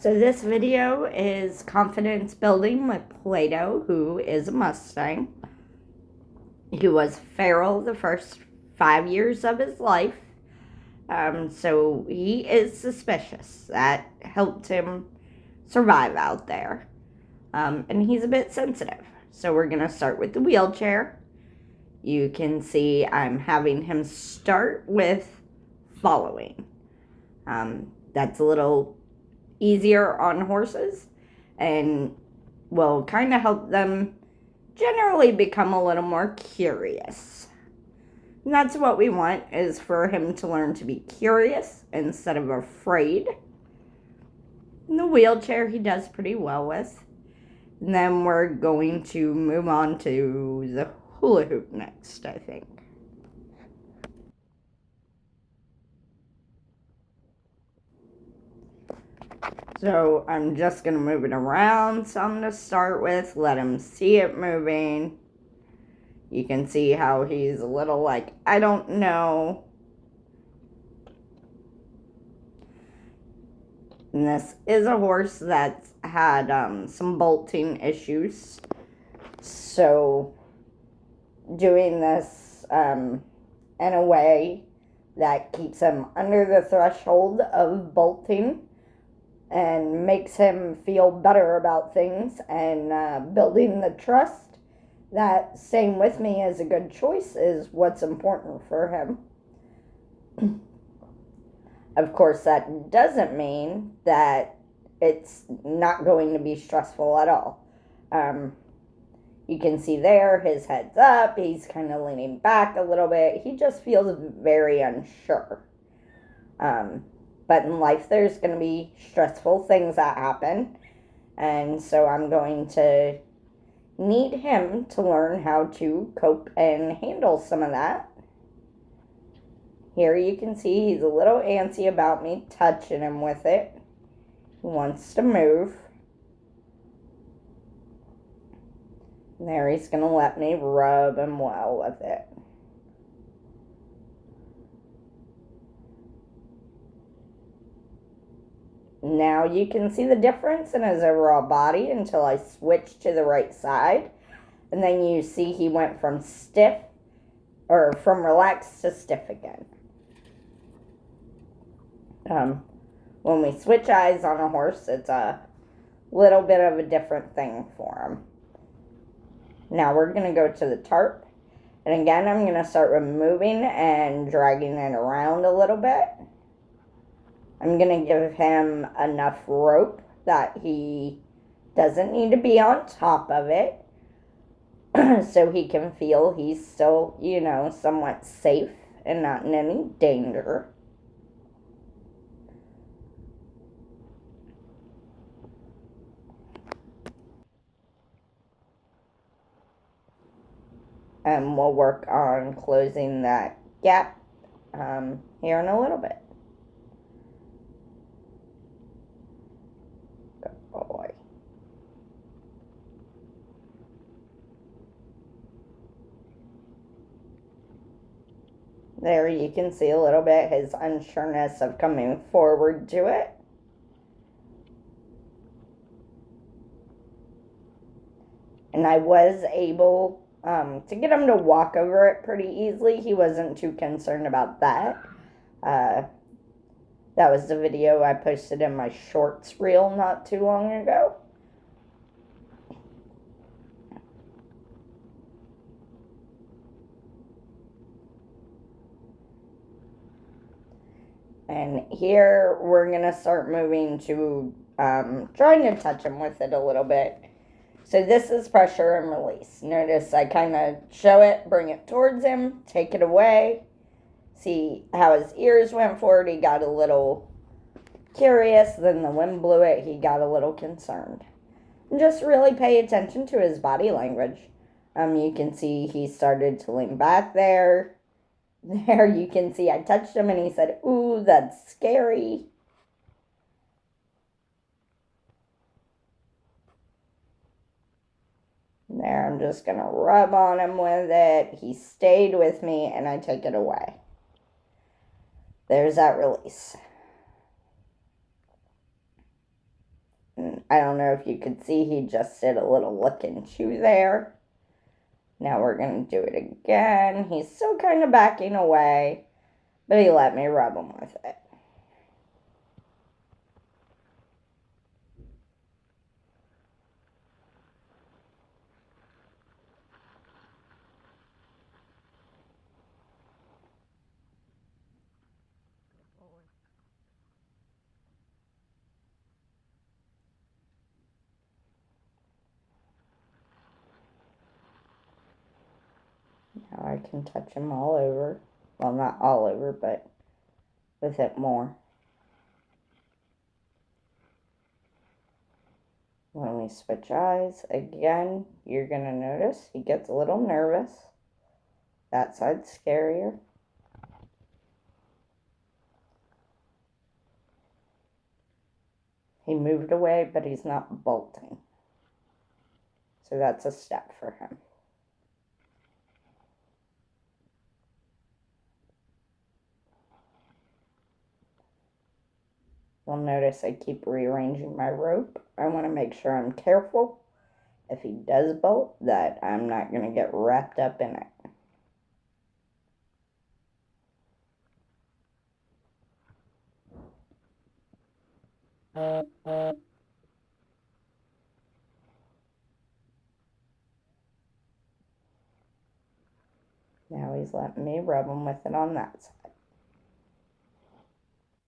So this video is confidence building with Plato, who is a Mustang. He was feral the first 5 years of his life. So he is suspicious. That helped him survive out there. And he's a bit sensitive. So we're going to start with the wheelchair. You can see I'm having him start with following. That's a little easier on horses and will kind of help them generally become a little more curious. And that's what we want, is for him to learn to be curious instead of afraid. And the wheelchair he does pretty well with. And then we're going to move on to the hula hoop next, I think. So I'm just going to move it around some to start with. Let him see it moving. You can see how he's a little like, I don't know. And this is a horse that's had some bolting issues. So doing this in a way that keeps him under the threshold of bolting and makes him feel better about things and building the trust that staying with me is a good choice is what's important for him. Of course, that doesn't mean that it's not going to be stressful at all. You can see there, his head's up, he's kind of leaning back a little bit. He just feels very unsure. But in life, there's going to be stressful things that happen. And so I'm going to need him to learn how to cope and handle some of that. Here you can see he's a little antsy about me touching him with it. He wants to move. And there he's going to let me rub him well with it. Now you can see the difference in his overall body until I switch to the right side. And then you see he went from stiff, or from relaxed to stiff again. When we switch eyes on a horse, it's a little bit of a different thing for him. Now we're going to go to the tarp. And again, I'm going to start removing and dragging it around a little bit. I'm going to give him enough rope that he doesn't need to be on top of it. So he can feel he's still, somewhat safe and not in any danger. And we'll work on closing that gap here in a little bit. Good boy. There you can see a little bit his unsureness of coming forward to it. And I was able to get him to walk over it pretty easily. He wasn't too concerned about that. That was the video I posted in my shorts reel not too long ago. And here we're going to start moving to trying to touch him with it a little bit. So this is pressure and release. Notice I kind of show it, bring it towards him, take it away. See how his ears went forward. He got a little curious. Then the wind blew it. He got a little concerned. And just really pay attention to his body language. You can see he started to lean back there. There you can see I touched him and he said, "Ooh, that's scary." There, I'm just going to rub on him with it. He stayed with me and I take it away. There's that release. I don't know if you could see, he just did a little look into there. Now we're going to do it again. He's still kind of backing away, but he let me rub him with it. Now I can touch him all over. Well, not all over, but with it more. When we switch eyes, again, you're going to notice he gets a little nervous. That side's scarier. He moved away, but he's not bolting. So that's a step for him. You'll notice I keep rearranging my rope. I want to make sure I'm careful. If he does bolt, that I'm not going to get wrapped up in it. Now he's letting me rub him with it on that side.